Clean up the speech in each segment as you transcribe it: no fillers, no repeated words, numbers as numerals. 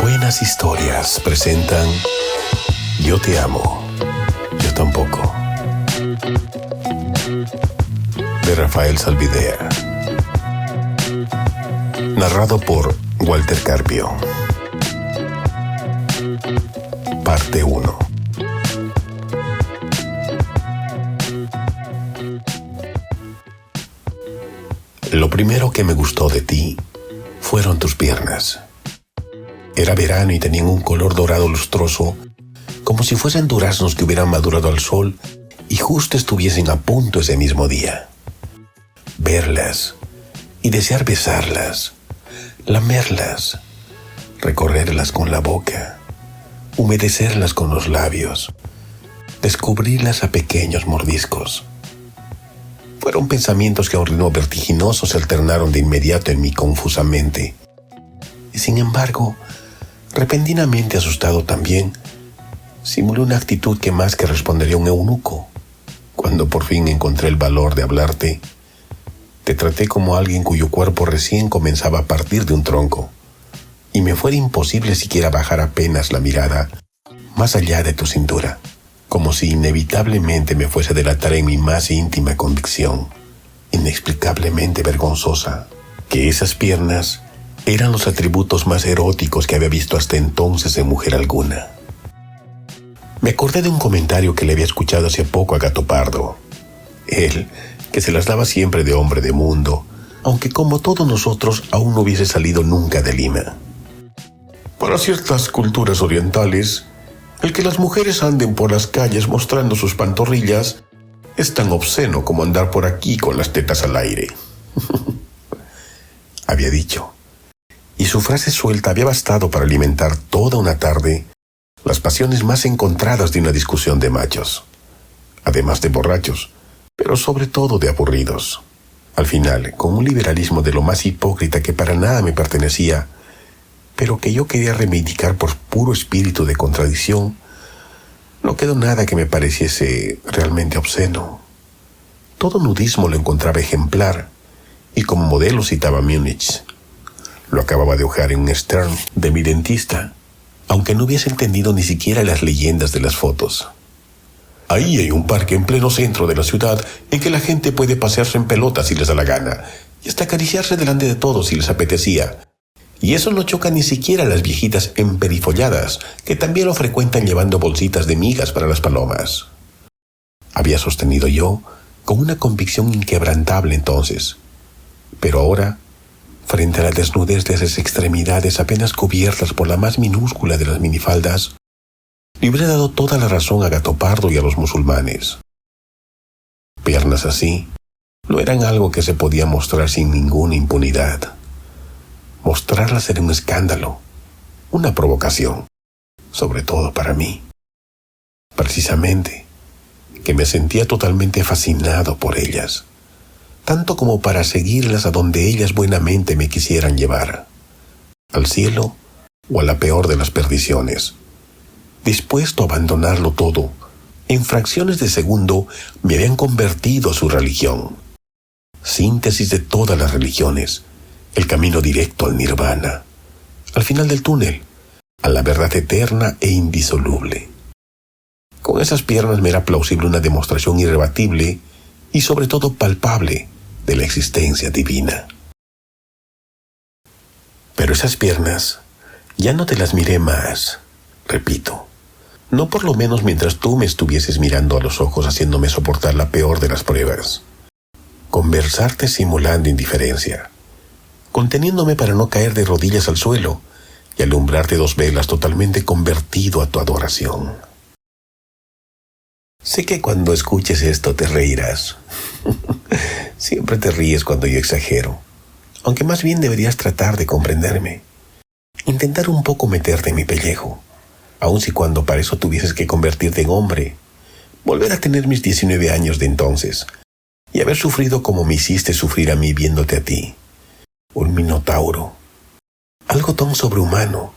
Buenas historias presentan Yo te amo, yo tampoco, de Rafael Salvidea. Narrado por Walter Carpio. Parte 1. Lo primero que me gustó de ti fueron tus piernas. Era verano y tenían un color dorado lustroso, como si fuesen duraznos que hubieran madurado al sol y justo estuviesen a punto ese mismo día. Verlas y desear besarlas, lamerlas, recorrerlas con la boca, humedecerlas con los labios, descubrirlas a pequeños mordiscos. Fueron pensamientos que a un ritmo vertiginoso se alternaron de inmediato en mi confusa mente. Y sin embargo, repentinamente asustado también, simulé una actitud que más que respondería a un eunuco. Cuando por fin encontré el valor de hablarte, te traté como alguien cuyo cuerpo recién comenzaba a partir de un tronco, y me fuera imposible siquiera bajar apenas la mirada más allá de tu cintura, como si inevitablemente me fuese a delatar en mi más íntima convicción, inexplicablemente vergonzosa, que esas piernas eran los atributos más eróticos que había visto hasta entonces en mujer alguna. Me acordé de un comentario que le había escuchado hace poco a Gato Pardo. Él, que se las daba siempre de hombre de mundo, aunque como todos nosotros aún no hubiese salido nunca de Lima. Para ciertas culturas orientales, el que las mujeres anden por las calles mostrando sus pantorrillas es tan obsceno como andar por aquí con las tetas al aire. Había dicho. Y su frase suelta había bastado para alimentar toda una tarde las pasiones más encontradas de una discusión de machos, además de borrachos, pero sobre todo de aburridos. Al final, con un liberalismo de lo más hipócrita que para nada me pertenecía, pero que yo quería reivindicar por puro espíritu de contradicción, no quedó nada que me pareciese realmente obsceno. Todo nudismo lo encontraba ejemplar, y como modelo citaba Múnich. Lo acababa de hojear en un Stern de mi dentista, aunque no hubiese entendido ni siquiera las leyendas de las fotos. Ahí hay un parque en pleno centro de la ciudad en que la gente puede pasearse en pelotas si les da la gana, y hasta acariciarse delante de todos si les apetecía. Y eso no choca ni siquiera a las viejitas emperifolladas, que también lo frecuentan llevando bolsitas de migas para las palomas. Había sostenido yo, con una convicción inquebrantable entonces, pero ahora, frente a la desnudez de esas extremidades apenas cubiertas por la más minúscula de las minifaldas, le hubiera dado toda la razón a Gato Pardo y a los musulmanes. Piernas así no eran algo que se podía mostrar sin ninguna impunidad. Mostrarlas era un escándalo, una provocación, sobre todo para mí. Precisamente, que me sentía totalmente fascinado por ellas, tanto como para seguirlas a donde ellas buenamente me quisieran llevar, al cielo o a la peor de las perdiciones. Dispuesto a abandonarlo todo, en fracciones de segundo me habían convertido a su religión. Síntesis de todas las religiones, el camino directo al nirvana, al final del túnel, a la verdad eterna e indisoluble. Con esas piernas me era plausible una demostración irrebatible y sobre todo palpable de la existencia divina. Pero esas piernas ya no te las miré más, repito. No por lo menos mientras tú me estuvieses mirando a los ojos haciéndome soportar la peor de las pruebas. Conversarte simulando indiferencia, conteniéndome para no caer de rodillas al suelo y alumbrarte 2 velas totalmente convertido a tu adoración. Sé que cuando escuches esto te reirás. Siempre te ríes cuando yo exagero, aunque más bien deberías tratar de comprenderme. Intentar un poco meterte en mi pellejo, aun si cuando para eso tuvieses que convertirte en hombre, volver a tener mis 19 años de entonces, y haber sufrido como me hiciste sufrir a mí viéndote a ti. Un minotauro, algo tan sobrehumano,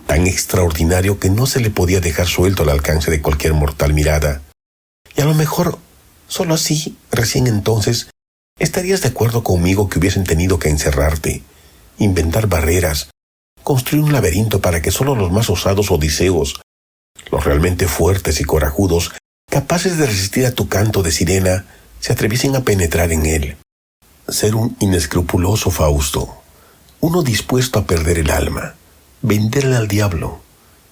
tan extraordinario que no se le podía dejar suelto al alcance de cualquier mortal mirada, y a lo mejor, solo así, recién entonces, estarías de acuerdo conmigo que hubiesen tenido que encerrarte, inventar barreras, construir un laberinto para que solo los más osados odiseos, los realmente fuertes y corajudos, capaces de resistir a tu canto de sirena, se atreviesen a penetrar en él. Ser un inescrupuloso Fausto, uno dispuesto a perder el alma, venderla al diablo,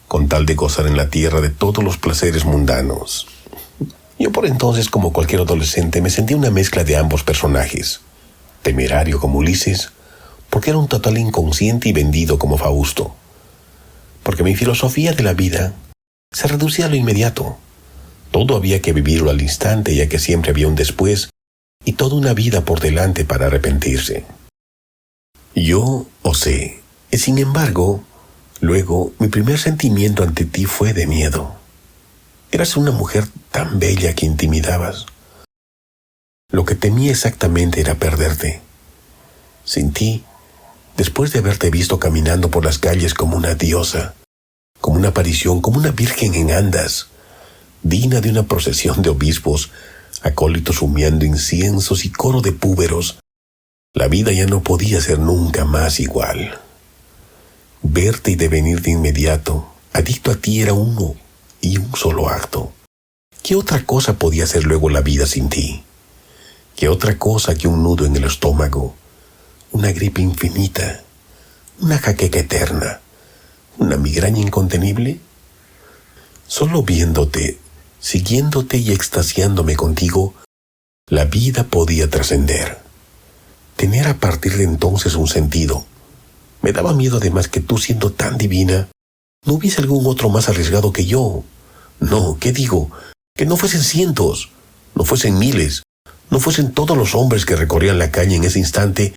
con tal de gozar en la tierra de todos los placeres mundanos. Yo por entonces, como cualquier adolescente, me sentía una mezcla de ambos personajes, temerario como Ulises, porque era un total inconsciente y vendido como Fausto, porque mi filosofía de la vida se reducía a lo inmediato. Todo había que vivirlo al instante, ya que siempre había un después y toda una vida por delante para arrepentirse. Yo osé, y sin embargo, luego mi primer sentimiento ante ti fue de miedo. Eras una mujer tan bella que intimidabas. Lo que temía exactamente era perderte. Sin ti, después de haberte visto caminando por las calles como una diosa, como una aparición, como una virgen en andas, digna de una procesión de obispos, acólitos humeando inciensos y coro de púberos, la vida ya no podía ser nunca más igual. Verte y devenir de inmediato, adicto a ti, era uno y un solo acto. ¿Qué otra cosa podía ser luego la vida sin ti? ¿Qué otra cosa que un nudo en el estómago, una gripe infinita, una jaqueca eterna, una migraña incontenible? Solo viéndote, siguiéndote y extasiándome contigo, la vida podía trascender. Tener a partir de entonces un sentido. Me daba miedo además que tú, siendo tan divina, no hubiese algún otro más arriesgado que yo. No, ¿qué digo? Que no fuesen cientos, no fuesen miles, no fuesen todos los hombres que recorrían la calle en ese instante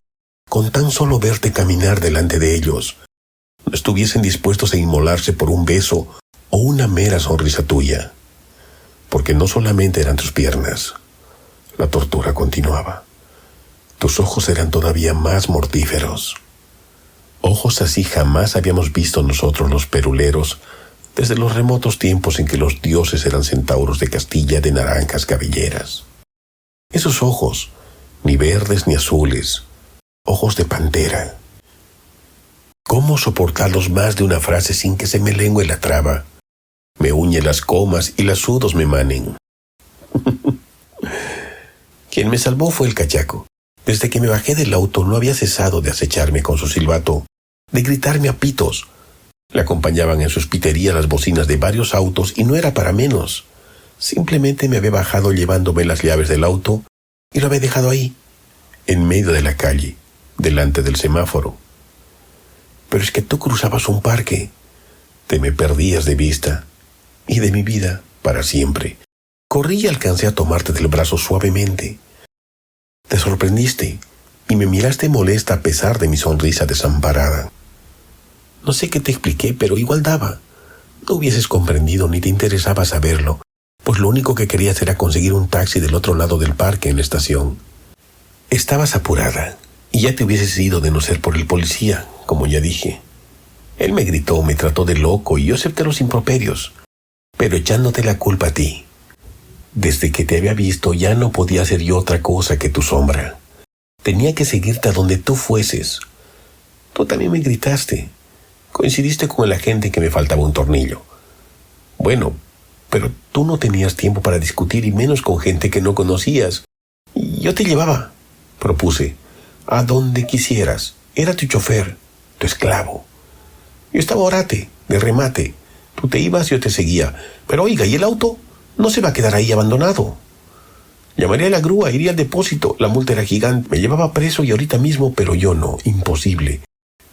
con tan solo verte caminar delante de ellos. No estuviesen dispuestos a inmolarse por un beso o una mera sonrisa tuya. Porque no solamente eran tus piernas, la tortura continuaba. Tus ojos eran todavía más mortíferos. Ojos así jamás habíamos visto nosotros los peruleros desde los remotos tiempos en que los dioses eran centauros de Castilla de naranjas cabelleras. Esos ojos, ni verdes ni azules, ojos de pantera. ¿Cómo soportarlos más de una frase sin que se me lengue la traba, me uñe las comas y las sudos me manen? Quien me salvó fue el cachaco. Desde que me bajé del auto no había cesado de acecharme con su silbato, de gritarme a pitos. Le acompañaban en sus piterías las bocinas de varios autos y no era para menos. Simplemente me había bajado llevándome las llaves del auto y lo había dejado ahí, en medio de la calle, delante del semáforo. Pero es que tú cruzabas un parque, te me perdías de vista y de mi vida para siempre. Corrí y alcancé a tomarte del brazo suavemente. Te sorprendiste y me miraste molesta a pesar de mi sonrisa desamparada. No sé qué te expliqué, pero igual daba. No hubieses comprendido ni te interesaba saberlo, pues lo único que querías era conseguir un taxi del otro lado del parque en la estación. Estabas apurada y ya te hubieses ido de no ser por el policía, como ya dije. Él me gritó, me trató de loco y yo acepté los improperios, pero echándote la culpa a ti. Desde que te había visto ya no podía ser yo otra cosa que tu sombra. Tenía que seguirte a donde tú fueses. Tú también me gritaste. Coincidiste con el agente en que me faltaba un tornillo. Bueno, pero tú no tenías tiempo para discutir y menos con gente que no conocías. Yo te llevaba, propuse, a donde quisieras. Era tu chofer, tu esclavo. Yo estaba orate, de remate. Tú te ibas, yo te seguía. Pero oiga, ¿y el auto? No se va a quedar ahí abandonado. Llamaría a la grúa, iría al depósito. La multa era gigante. Me llevaba preso y ahorita mismo, pero yo no. Imposible.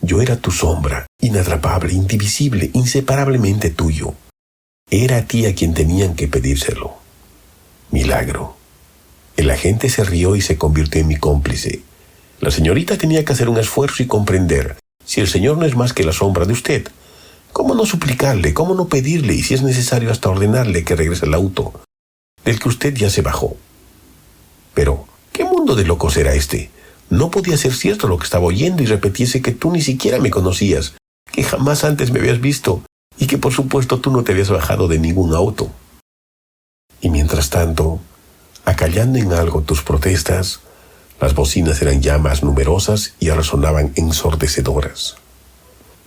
Yo era tu sombra, inatrapable, indivisible, inseparablemente tuyo. Era a ti a quien tenían que pedírselo. Milagro. El agente se rió y se convirtió en mi cómplice. La señorita tenía que hacer un esfuerzo y comprender. Si el señor no es más que la sombra de usted, ¿cómo no suplicarle? ¿Cómo no pedirle? Y si es necesario hasta ordenarle que regrese al auto, del que usted ya se bajó. Pero, ¿qué mundo de locos era este? No podía ser cierto lo que estaba oyendo y repetiese que tú ni siquiera me conocías, que jamás antes me habías visto y que por supuesto tú no te habías bajado de ningún auto. Y mientras tanto, acallando en algo tus protestas, las bocinas eran ya más numerosas y resonaban ensordecedoras.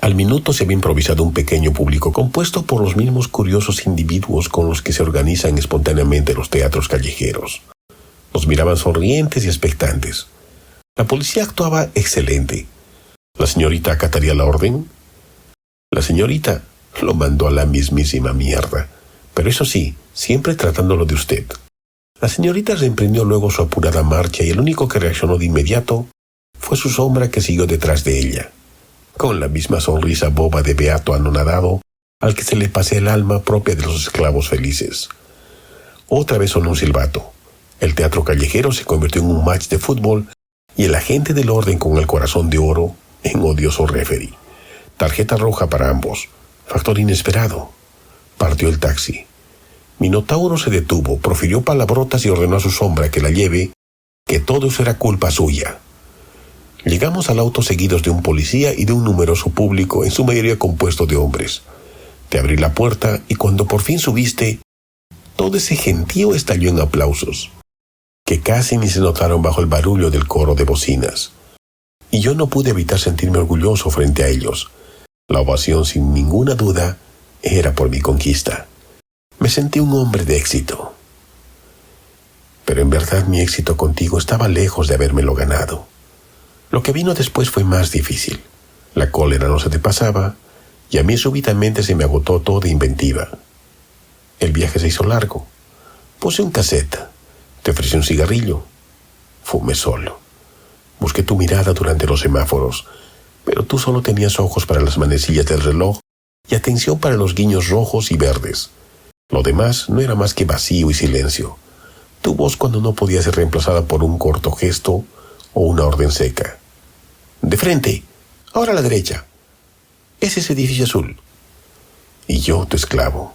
Al minuto se había improvisado un pequeño público compuesto por los mismos curiosos individuos con los que se organizan espontáneamente los teatros callejeros. Nos miraban sonrientes y expectantes. La policía actuaba excelente. ¿La señorita acataría la orden? La señorita lo mandó a la mismísima mierda, pero eso sí, siempre tratándolo de usted. La señorita reemprendió luego su apurada marcha y el único que reaccionó de inmediato fue su sombra que siguió detrás de ella, con la misma sonrisa boba de beato anonadado al que se le pasea el alma propia de los esclavos felices. Otra vez sonó un silbato. El teatro callejero se convirtió en un match de fútbol y el agente del orden con el corazón de oro en odioso referee. Tarjeta roja para ambos. Factor inesperado. Partió el taxi. Minotauro se detuvo, profirió palabrotas y ordenó a su sombra que la lleve, que todo eso era culpa suya. Llegamos al auto seguidos de un policía y de un numeroso público, en su mayoría compuesto de hombres. Te abrí la puerta y cuando por fin subiste, todo ese gentío estalló en aplausos, que casi ni se notaron bajo el barullo del coro de bocinas. Y yo no pude evitar sentirme orgulloso frente a ellos. La ovación, sin ninguna duda, era por mi conquista. Me sentí un hombre de éxito. Pero en verdad mi éxito contigo estaba lejos de habérmelo ganado. Lo que vino después fue más difícil. La cólera no se te pasaba, y a mí súbitamente se me agotó toda inventiva. El viaje se hizo largo. Puse un cassette. Te ofrecí un cigarrillo. Fumé solo. Busqué tu mirada durante los semáforos, pero tú solo tenías ojos para las manecillas del reloj y atención para los guiños rojos y verdes. Lo demás no era más que vacío y silencio. Tu voz cuando no podía ser reemplazada por un corto gesto o una orden seca. De frente, ahora a la derecha. Es ese edificio azul. Y yo, tu esclavo,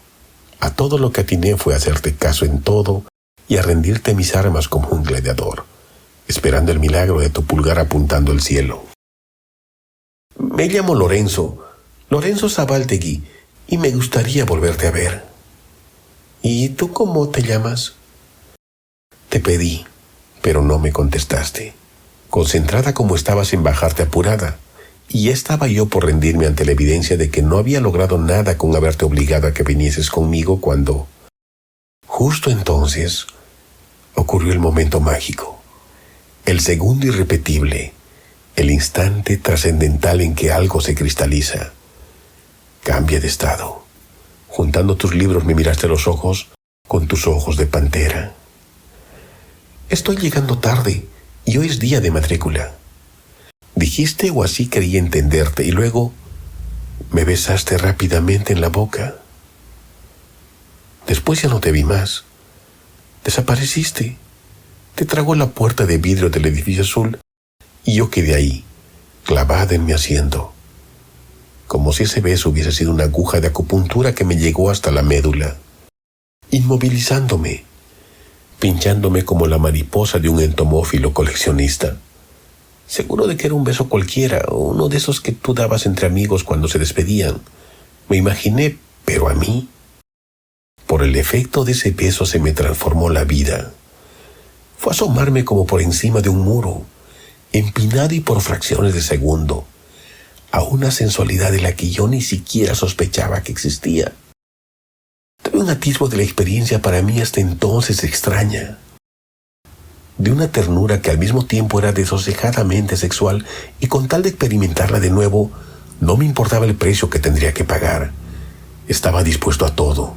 a todo lo que atiné fue a hacerte caso en todo y a rendirte mis armas como un gladiador, esperando el milagro de tu pulgar apuntando al cielo. Me llamo Lorenzo Zabaltegui, y me gustaría volverte a ver. ¿Y tú cómo te llamas? Te pedí, pero no me contestaste. Concentrada como estabas en bajarte apurada, y ya estaba yo por rendirme ante la evidencia de que no había logrado nada con haberte obligado a que vinieses conmigo cuando, justo entonces, ocurrió el momento mágico, el segundo irrepetible, el instante trascendental en que algo se cristaliza. Cambia de estado. Juntando tus libros me miraste a los ojos con tus ojos de pantera. Estoy llegando tarde y hoy es día de matrícula. Dijiste o así quería entenderte y luego me besaste rápidamente en la boca. Después ya no te vi más. Desapareciste. Te tragó la puerta de vidrio del edificio azul y yo quedé ahí, clavada en mi asiento, como si ese beso hubiese sido una aguja de acupuntura que me llegó hasta la médula, inmovilizándome, pinchándome como la mariposa de un entomófilo coleccionista. Seguro de que era un beso cualquiera, uno de esos que tú dabas entre amigos cuando se despedían. Me imaginé, pero a mí, por el efecto de ese beso se me transformó la vida. Fue asomarme como por encima de un muro, empinado y por fracciones de segundo, a una sensualidad de la que yo ni siquiera sospechaba que existía. Tuve un atisbo de la experiencia para mí hasta entonces extraña, de una ternura que al mismo tiempo era desosejadamente sexual, y con tal de experimentarla de nuevo, no me importaba el precio que tendría que pagar. Estaba dispuesto a todo,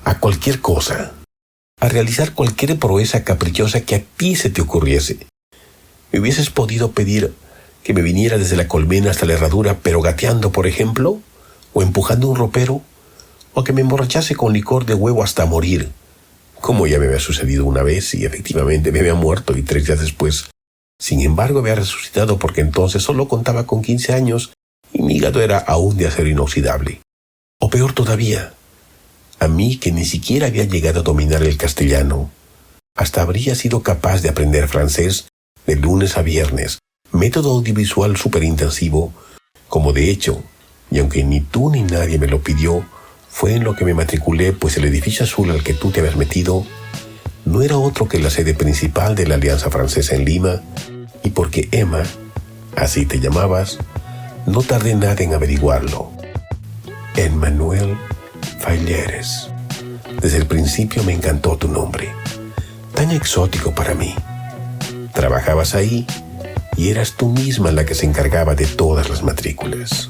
a cualquier cosa, a realizar cualquier proeza caprichosa que a ti se te ocurriese. ¿Me hubieses podido pedir que me viniera desde la colmena hasta la herradura, pero gateando, por ejemplo? ¿O empujando un ropero? ¿O que me emborrachase con licor de huevo hasta morir? Como ya me había sucedido una vez y efectivamente me había muerto y 3 días después, sin embargo, había resucitado porque entonces solo contaba con 15 años y mi hígado era aún de acero inoxidable. O peor todavía, a mí que ni siquiera había llegado a dominar el castellano, hasta habría sido capaz de aprender francés de lunes a viernes, método audiovisual superintensivo, como de hecho, y aunque ni tú ni nadie me lo pidió, fue en lo que me matriculé, pues el edificio azul al que tú te habías metido no era otro que la sede principal de la Alianza Francesa en Lima, y porque Emma, así te llamabas, No tardé nada en averiguarlo. Emmanuel Falleres. Desde el principio me encantó tu nombre, tan exótico para mí. Trabajabas ahí y eras tú misma la que se encargaba de todas las matrículas.